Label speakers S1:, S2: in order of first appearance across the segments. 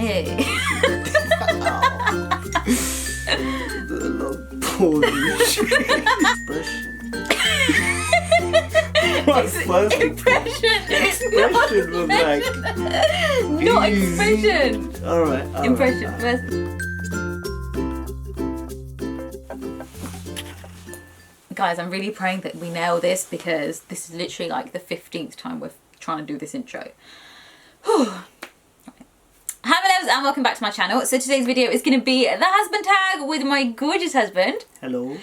S1: Hey.
S2: The long pause. Expression. My first
S1: Impression.
S2: expression was like...
S1: Not
S2: easy.
S1: expression.
S2: Alright.
S1: Impression first. Guys, I'm really praying that we nail this because this is literally like the 15th time we're trying to do this intro. Hi my loves and welcome back to my channel. So today's video is going to be the husband tag with my gorgeous husband.
S2: Hello.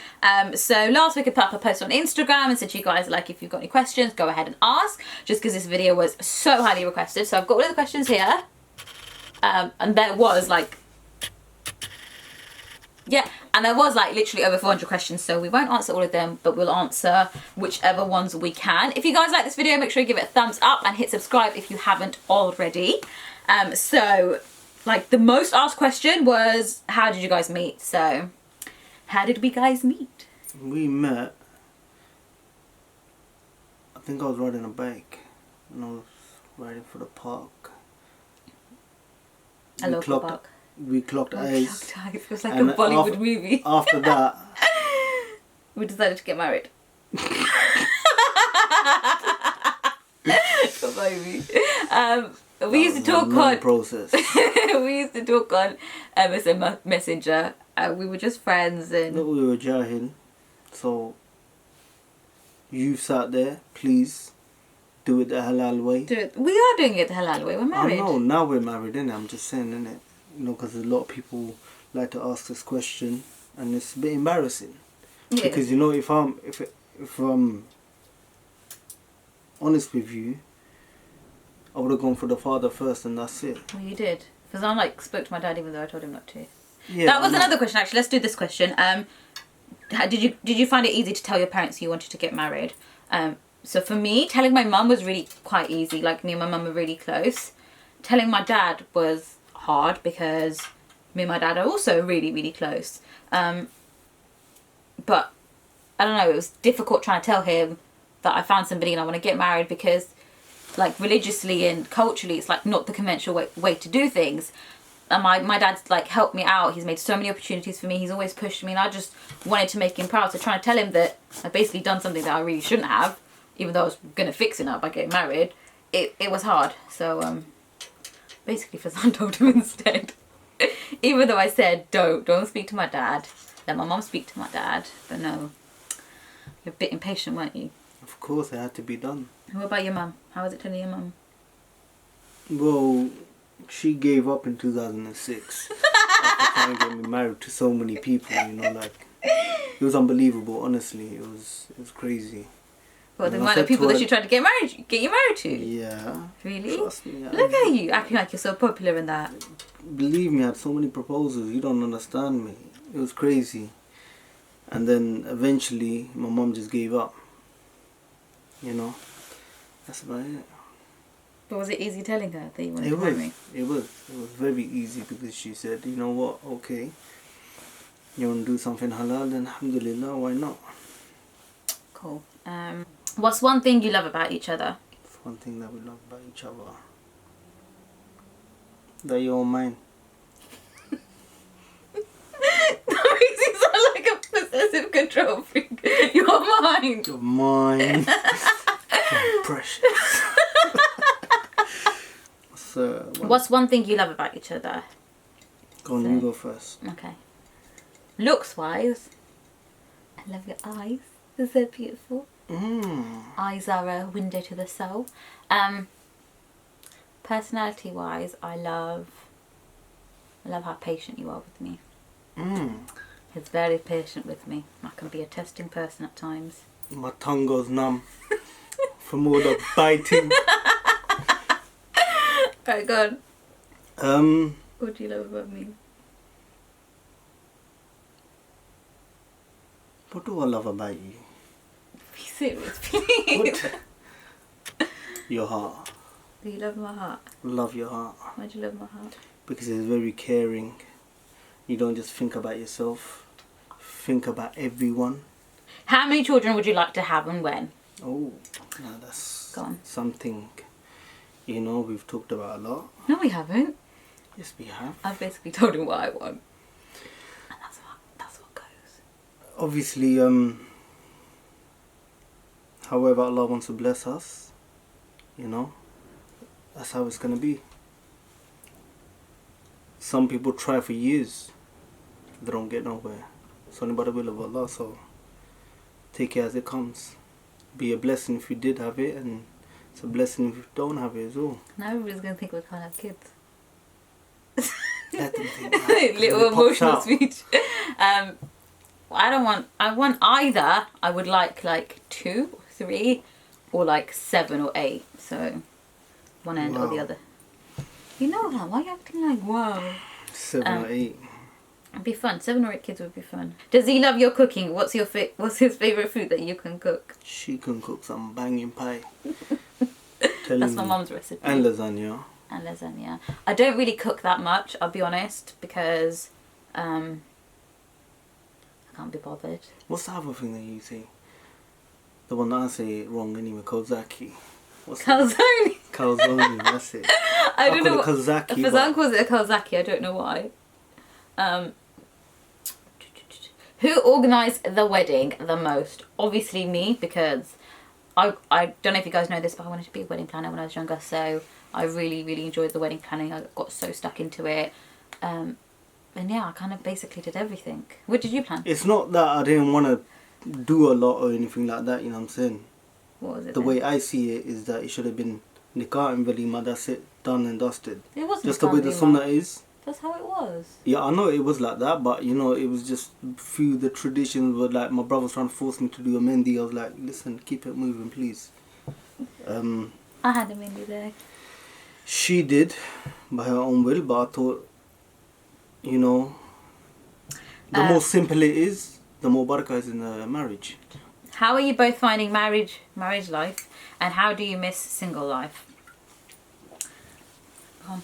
S1: So last week I put up a post on Instagram and said to you guys, like, if you've got any questions, go ahead and ask, just because this video was so highly requested. So I've got all of the questions here. And there was like, and there was like literally over 400 questions, so we won't answer all of them, but we'll answer whichever ones we can. If you guys like this video, make sure you give it a thumbs up and hit subscribe if you haven't already. So like the most asked question was, how did you guys meet? So how did we guys meet?
S2: We met, I think I was riding a bike and I was riding for the park.
S1: A local park.
S2: We clocked eyes.
S1: It was like a Bollywood movie.
S2: After that,
S1: we decided to get married. We used to talk on
S2: process.
S1: we used to talk on MSN Messenger. We were just friends and
S2: No, we were jahil. So you sat there, please do it the halal way.
S1: do it. We are doing it the halal way. We're
S2: I
S1: married.
S2: know, now we're married, innit? I'm just saying, innit? You know, because a lot of people like to ask this question and it's a bit embarrassing.
S1: Yeah.
S2: Because, you know, if I'm honest with you, I would have gone for the father first and that's it.
S1: Well, you did. Because I like spoke to my dad even though I told him not to.
S2: Yeah,
S1: That was another question actually. Let's do this question. Did you find it easy to tell your parents you wanted to get married? So for me, telling my mum was really quite easy. Like, me and my mum were really close. Telling my dad was hard because me and my dad are also really, really close. But I don't know, it was difficult trying to tell him that I found somebody and I want to get married because, like, religiously and culturally, it's like not the conventional way to do things. And my dad's like helped me out. He's made so many opportunities for me. He's always pushed me, and I just wanted to make him proud. So trying to tell him that I've basically done something that I really shouldn't have, even though I was gonna fix it up by getting married, it was hard. So basically Fazan told him instead. Even though I said don't speak to my dad, let my mum speak to my dad. But no, you're a bit impatient, weren't you?
S2: Of course, it had to be done.
S1: What about your mum? How was it telling your mum?
S2: Well, she gave up in 2006 after trying to get me married to so many people, you know, like, it was unbelievable, honestly. It was crazy.
S1: Well, the
S2: And I
S1: amount of
S2: said
S1: people
S2: to
S1: that
S2: her-
S1: she tried to get you married to.
S2: Yeah.
S1: Really?
S2: Trust me.
S1: Look at you, acting like you're so popular in that.
S2: Believe me, I had so many proposals. You don't understand me. It was crazy. And then eventually, my mom just gave up. You know, that's about it.
S1: But was it easy telling her that you wanted to marry me?
S2: It was very easy because she said, you know what, okay, you want to do something halal, then alhamdulillah, why not?
S1: Cool. What's one thing you love about each other?
S2: It's one thing that we love about each other. That you're all mine.
S1: That makes you sound like a possessive control freak. You're mine.
S2: You're mine. You're precious.
S1: What's one thing you love about each other?
S2: Go on, you go first.
S1: Okay. Looks wise, I love your eyes. They're so beautiful. Eyes are a window to the soul. Personality wise, I love how patient you are with me. He's very patient with me. I can be a testing person at times.
S2: My tongue goes numb from all the biting.
S1: Alright, go on.
S2: What
S1: What do you love about me?
S2: do I love about you?
S1: Be serious, please.
S2: Your heart.
S1: Do you love my heart?
S2: Love your heart.
S1: Why do you love my heart?
S2: Because it's very caring. You don't just think about yourself. Think about everyone.
S1: How many children would you like to have and when?
S2: Oh, now that's
S1: Go on.
S2: something, you know, we've talked about a lot.
S1: No, we haven't.
S2: Yes, we have.
S1: I've basically told him what I want. And that's what goes.
S2: Obviously, however Allah wants to bless us, you know, that's how it's going to be. Some people try for years, they don't get nowhere. It's only by the will of Allah, so take it as it comes. Be a blessing if you did have it, and it's a blessing if you don't have it as well.
S1: Now everybody's going to think we can't have kids.
S2: Let them think that.
S1: Little
S2: It pops
S1: emotional
S2: out.
S1: speech. I want either. I would like 2, 3, or like 7 or 8. So one end or the
S2: Wow.
S1: other. You know that? Why are you acting like wow?
S2: 7 or 8.
S1: It'd be fun. 7 or 8 kids would be fun. Does he love your cooking? What's his favorite food that you can cook?
S2: She can cook some banging pie.
S1: That's my mum's recipe.
S2: And lasagna.
S1: And lasagna. I don't really cook that much, I'll be honest, because I can't be bothered.
S2: What's the other thing that you say? The one that I say wrong anyway, Kozaki. What's
S1: Calzone.
S2: Calzone, that's it.
S1: I don't know.
S2: Call it Kozaki.
S1: Fazan calls it a Calzaki. I don't know why. Who organised the wedding the most? Obviously me, because I don't know if you guys know this, but I wanted to be a wedding planner when I was younger, so I really, really enjoyed the wedding planning. I got so stuck into it. And yeah, I kind of basically did everything. What did you plan?
S2: It's not that I didn't want to do a lot or anything like that, you know what I'm saying?
S1: What was it?
S2: The
S1: then?
S2: way I see it is that it should have been Nikah and Walima, that's it, done and dusted.
S1: It wasn't
S2: Just the way the sunnah is.
S1: That's how it was.
S2: Yeah, I know it was like that, but you know, it was just few the traditions were like, my brother was trying to force me to do a mendi. I was like, listen, keep it moving, please.
S1: I had a mini there.
S2: She did by her own will, but I thought, you know, the more simple it is, the more barakah is in the marriage.
S1: How are you both finding marriage life, and how do you miss single life? Come on.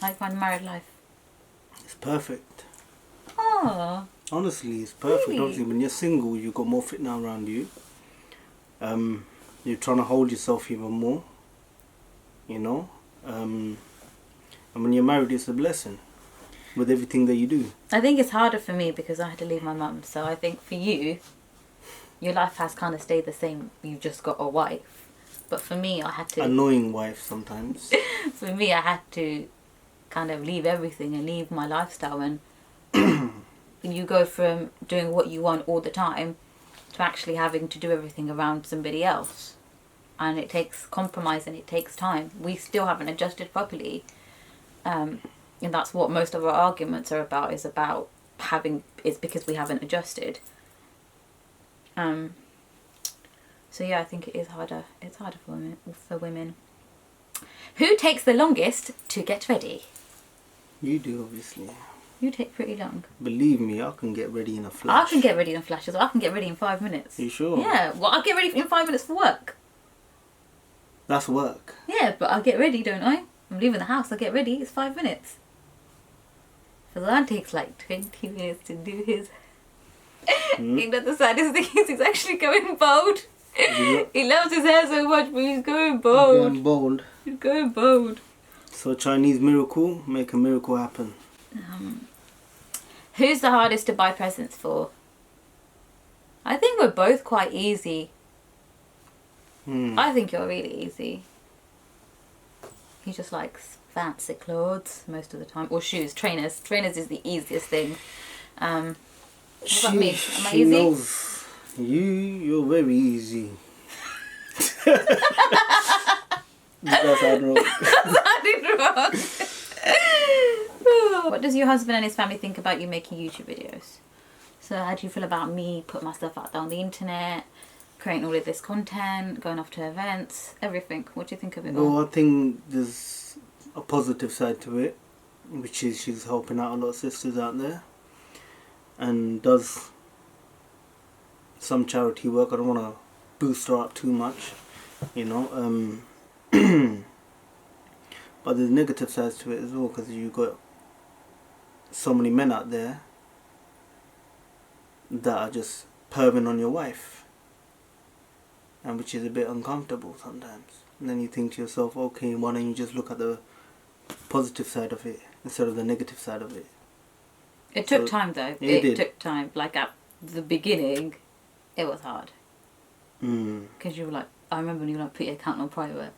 S1: How do you find married life?
S2: It's perfect.
S1: Oh.
S2: Honestly, it's perfect.
S1: Really?
S2: Obviously, when you're single, you've got more fitna around you. You're trying to hold yourself even more, you know. And when you're married, it's a blessing with everything that you do.
S1: I think it's harder for me because I had to leave my mum. So I think for you, your life has kind of stayed the same. You've just got a wife. But for me, I had to...
S2: Annoying wife sometimes.
S1: For me, I had to kind of leave everything and leave my lifestyle. And you go from doing what you want all the time to actually having to do everything around somebody else. And it takes compromise and it takes time. We still haven't adjusted properly. And that's what most of our arguments are about, is because we haven't adjusted. So yeah, I think it is harder. It's harder for women. Who takes the longest to get ready?
S2: You do, obviously.
S1: You take pretty long.
S2: Believe me, I can get ready in a flash.
S1: I can get ready in flashes. I can get ready in 5 minutes.
S2: You sure?
S1: Yeah. Well, I get ready in 5 minutes for work.
S2: That's work.
S1: Yeah, but I get ready, don't I? I'm leaving the house. I get ready. It's 5 minutes. Fazan takes like 20 minutes to do his. You know, the saddest thing is he's actually going bald. He loves his hair so much, but he's going bald.
S2: Going bold.
S1: He's going bald.
S2: So Chinese miracle, make a miracle happen.
S1: Who's the hardest to buy presents for? I think we're both quite easy. I think you're really easy. He just likes fancy clothes most of the time. Or shoes, trainers. Trainers is the easiest thing. What about me? Am I
S2: She
S1: easy?
S2: knows. You're very easy. That's how I know.
S1: I did wrong. What does your husband and his family think about you making YouTube videos? So how do you feel about me putting my stuff out there on the internet, creating all of this content, going off to events, everything? What do you think of it all?
S2: Well, I think there's a positive side to it, which is she's helping out a lot of sisters out there and does some charity work. I don't want to boost her up too much, you know. But there's negative sides to it as well, because you've got so many men out there that are just perving on your wife, and which is a bit uncomfortable sometimes. And then you think to yourself, okay, why don't you just look at the positive side of it instead of the negative side of it.
S1: It took time though.
S2: It
S1: took time. Like at the beginning, it was hard. Because you were like, I remember when you were like, put your account on private.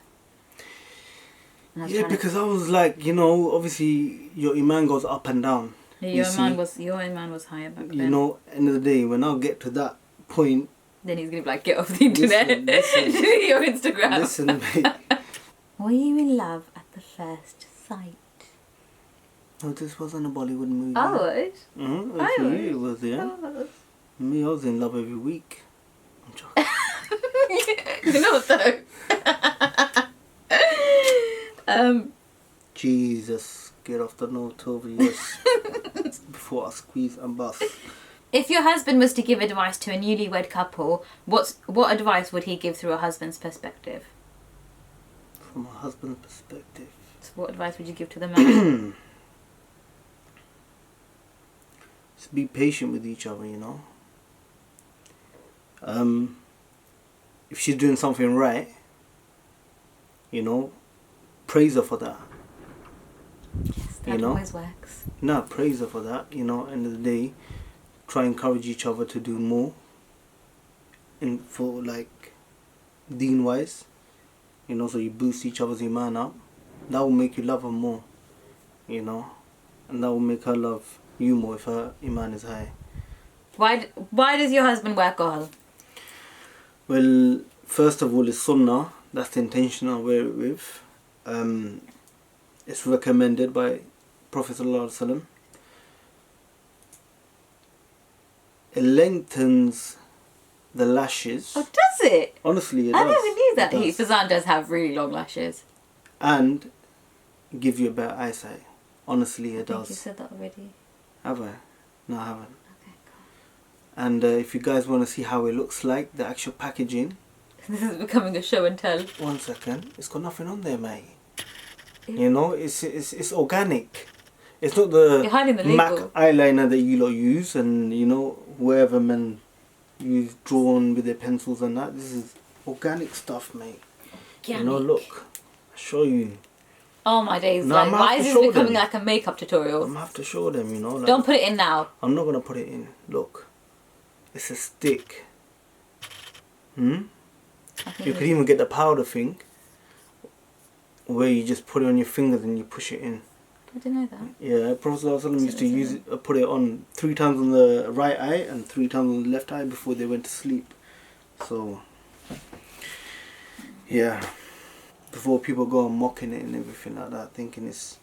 S2: Yeah, because I was like, you know, obviously your iman goes up and down.
S1: Your iman was higher back then.
S2: You know, end of the day, when I get to that point,
S1: then he's gonna be like, get off the internet.
S2: Listen.
S1: Your Instagram.
S2: Listen, mate.
S1: Were you in love at the first sight?
S2: No, this wasn't a Bollywood movie.
S1: I was.
S2: It was, yeah. Me, I was in love every week. I'm joking.
S1: You know so.
S2: Jesus, get off the note over yours before I squeeze and bust.
S1: If your husband was to give advice to a newlywed couple, what advice would he give through a husband's perspective?
S2: From a husband's perspective.
S1: So what advice would you give to the man?
S2: Just be patient with each other, you know. If she's doing something right, you know, praise her for that.
S1: Yes, that always works.
S2: No, praise her for that, you know, end of the day. Try and encourage each other to do more. And for like deen wise. You know, so you boost each other's iman up. That will make you love her more. You know. And that will make her love you more if her iman is high.
S1: Why does your husband wear alcohol?
S2: Well, first of all, it's sunnah. That's the intention I wear it with. It's recommended by Prophet ﷺ. It lengthens the lashes.
S1: Oh, does it?
S2: Honestly, it
S1: I
S2: does.
S1: never knew that.
S2: It
S1: Fazan does have really long lashes.
S2: And give you a better eyesight. Honestly, it
S1: I think
S2: does.
S1: you said that already.
S2: Have I? No, I haven't.
S1: Okay, cool.
S2: And if you guys want to see how it looks like, the actual packaging.
S1: This is becoming a show and tell.
S2: 1 second. It's got nothing on there, mate. You know, it's organic. It's not the
S1: You're hiding the
S2: MAC
S1: label.
S2: eyeliner that you lot use and, you know, wherever men use drawn with their pencils and that. This is organic stuff, mate. You know, look. I'll show you.
S1: Oh my days.
S2: No,
S1: like, why is this becoming
S2: them.
S1: like a makeup tutorial?
S2: I'm going to have to show them, you know. Like,
S1: Don't put it in now.
S2: I'm not going to put it in. Look. It's a stick. You could even get the powder thing. Where you just put it on your fingers and you push it in.
S1: I didn't know that.
S2: Yeah, Prophet ﷺ used to use it, put it on 3 times on the right eye and 3 times on the left eye before they went to sleep. So, yeah. Before people go on mocking it and everything like that, thinking it's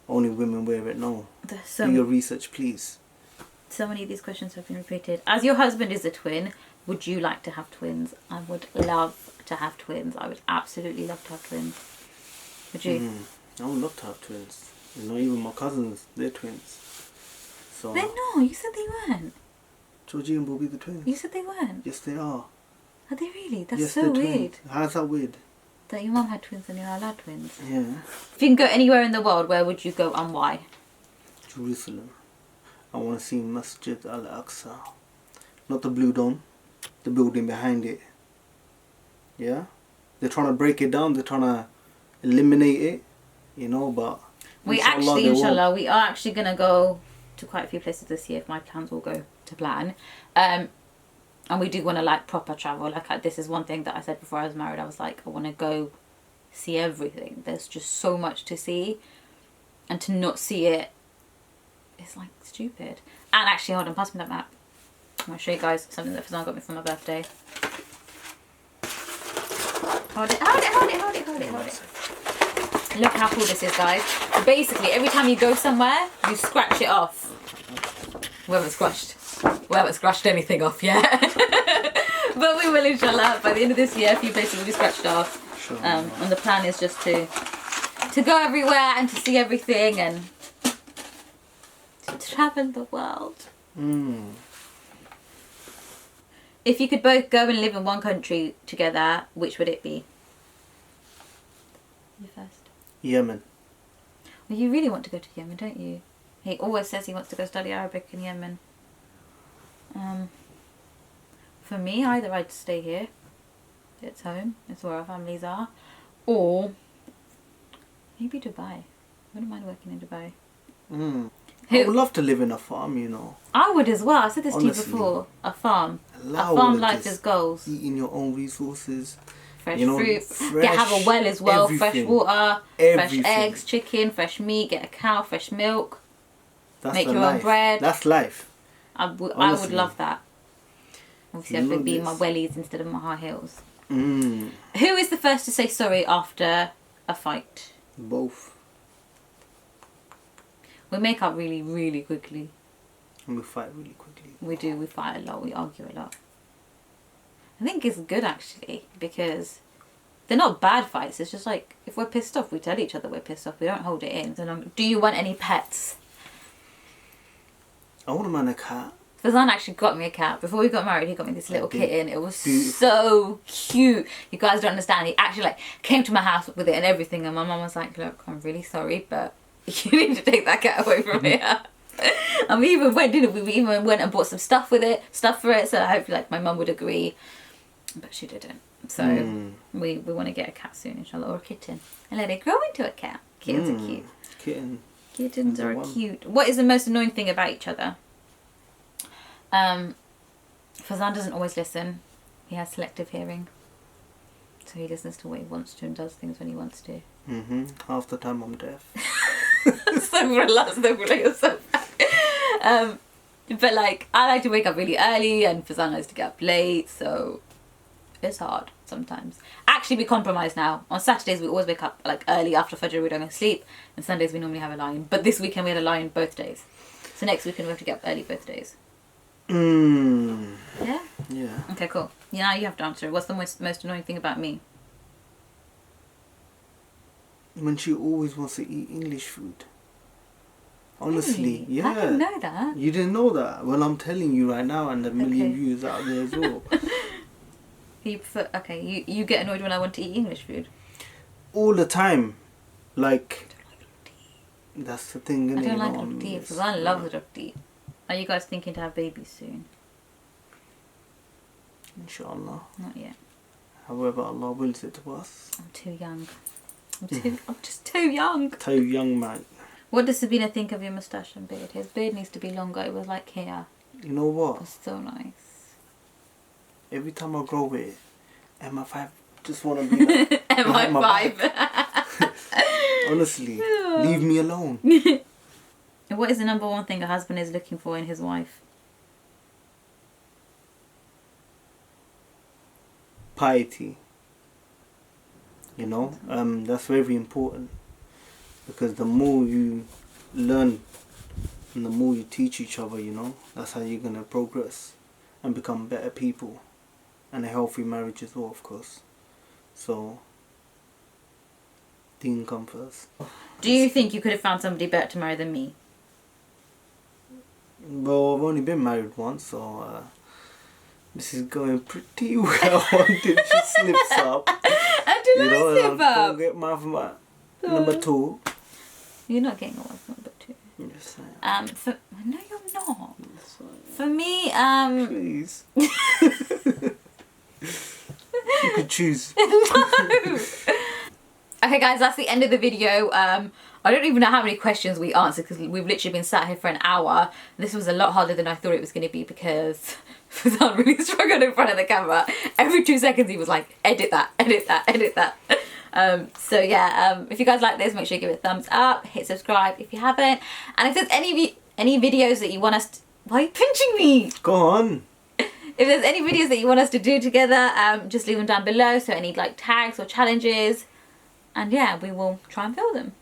S2: only women wear it. No. Do your research, please.
S1: So many of these questions have been repeated. As your husband is a twin, would you like to have twins? I would love to have twins. I would absolutely love to have twins. Would you?
S2: I would love to have twins. You know, even my cousins, they're twins. So.
S1: They're not. You said they weren't.
S2: Georgie and Bobby the twins.
S1: You said they weren't.
S2: Yes, they are.
S1: Are they really? That's
S2: yes,
S1: so
S2: they're
S1: weird.
S2: Twins. How's that weird?
S1: That your mum had twins and you're not allowed twins.
S2: Yeah.
S1: If you can go anywhere in the world, where would you go and why?
S2: Jerusalem. I want to see Masjid al-Aqsa. Not the Blue Dome. The building behind it. Yeah? They're trying to break it down. They're trying to eliminate it. You know, but...
S1: Inshallah, we are actually going to go to quite a few places this year if my plans all go to plan. And we do want to like proper travel. Like this is one thing that I said before I was married. I was like, I want to go see everything. There's just so much to see. And to not see it, it's like stupid. And actually, hold on, pass me that map. I'm going to show you guys something that Fazan got me for my birthday. Hold it. Look how cool this is, guys. So basically, every time you go somewhere, you scratch it off. We haven't scratched anything off yet. But we will, inshallah. By the end of this year, a few places will be scratched off.
S2: Sure.
S1: And the plan is just to go everywhere and to see everything and to travel the world. If you could both go and live in one country together, which would it be? You first.
S2: Yemen.
S1: Well, you really want to go to Yemen, don't you? He always says he wants to go study Arabic in Yemen. For me, either I'd stay here. It's home. It's where our families are. Or maybe Dubai. wouldn't mind working in Dubai.
S2: I would love to live in a farm, you know.
S1: I would as well. I said this to you
S2: Honestly.
S1: before. A farm.
S2: Allow
S1: A farm
S2: all
S1: life
S2: of
S1: is
S2: this.
S1: goals.
S2: Eating your own resources.
S1: Fresh
S2: you know,
S1: fruit.
S2: fresh
S1: Have a well as well. Fresh
S2: everything.
S1: water.
S2: Everything.
S1: Fresh eggs, chicken, fresh meat. Get a cow, fresh milk.
S2: That's
S1: Make
S2: the
S1: your own
S2: life.
S1: bread.
S2: That's life.
S1: I would
S2: Honestly.
S1: love that. Obviously, I
S2: You know
S1: would be in my
S2: this.
S1: wellies instead of my high heels.
S2: Mm.
S1: Who is the first to say sorry after a fight?
S2: Both.
S1: We make up really, really quickly.
S2: And we fight really quickly.
S1: We do. We fight a lot. We argue a lot. I think it's good actually because they're not bad fights. It's just like if we're pissed off, we tell each other we're pissed off. We don't hold it in. So do you want any pets?
S2: I want a man a cat.
S1: Fazan actually got me a cat. Before we got married, he got me this little
S2: did.
S1: kitten. It was
S2: Beautiful.
S1: so cute. You guys don't understand. He actually like came to my house with it and everything. And my mum was like, look, I'm really sorry, but you need to take that cat away from here. And we even went, didn't we? We even went and bought some stuff for it. So hopefully like my mum would agree. But she didn't. So we want to get a cat soon, inshallah, or a kitten. And let it grow into a cat. Kittens are cute. Kittens are cute. What is the most annoying thing about each other? Fazan doesn't always listen. He has selective hearing. So he listens to what he wants to and does things when he wants to.
S2: Half the time I'm deaf.
S1: But like, I like to wake up really early and Fazan likes to get up late, so it's hard sometimes. Actually, we compromise now. On Saturdays, we always wake up like early after Fajr, we don't go to sleep. And Sundays, we normally have a line. But this weekend, we had a line both days. So next weekend, we have to get up early both days. Yeah?
S2: Yeah.
S1: Okay, cool. Now you have to answer. What's the most annoying thing about me?
S2: When she always wants to eat English food. Honestly,
S1: Really?
S2: yeah.
S1: I didn't know that.
S2: You didn't know that? Well, I'm telling you right now, and a million viewers out there as well.
S1: You get annoyed when I want to eat English food.
S2: All the time. Like, that's the thing,
S1: I
S2: innit?
S1: don't like
S2: You know,
S1: roti
S2: it's-
S1: because I love roti. Are you guys thinking to have babies soon?
S2: Inshallah.
S1: Not yet.
S2: However Allah wills it to us.
S1: I'm too young. I'm just too young.
S2: Too young, mate.
S1: What does Sebinaah think of your moustache and beard? His beard needs to be longer. It was like here.
S2: You know
S1: It
S2: what?
S1: was so nice.
S2: Every time I grow it, MI5 just want to be like... behind my
S1: MI5.
S2: Honestly, leave me alone.
S1: What is the number one thing a husband is looking for in his wife?
S2: Piety. You know, that's very important. Because the more you learn and the more you teach each other, you know, that's how you're going to progress and become better people. And a healthy marriage as well, of course. So, deen come first.
S1: Do you think you could have found somebody better to marry than me?
S2: Well, I've only been married once, so this is going pretty well until she slips up.
S1: Until I slip up.
S2: Don't get my number 2.
S1: You're not getting a wife number 2.
S2: Yes, I am.
S1: No, you're not.
S2: Yes, I am.
S1: For me,
S2: Please. You could choose.
S1: Okay guys, that's the end of the video. I don't even know how many questions we answered because we've literally been sat here for an hour. This was a lot harder than I thought it was going to be because I really struggled in front of the camera. Every 2 seconds he was like, edit that, edit that, edit that. So yeah, if you guys like this, make sure you give it a thumbs up, hit subscribe if you haven't. And if there's any videos that you want us to... Why are you pinching me?
S2: Go on.
S1: If there's any videos that you want us to do together, just leave them down below. So any like tags or challenges. And yeah, we will try and fill them.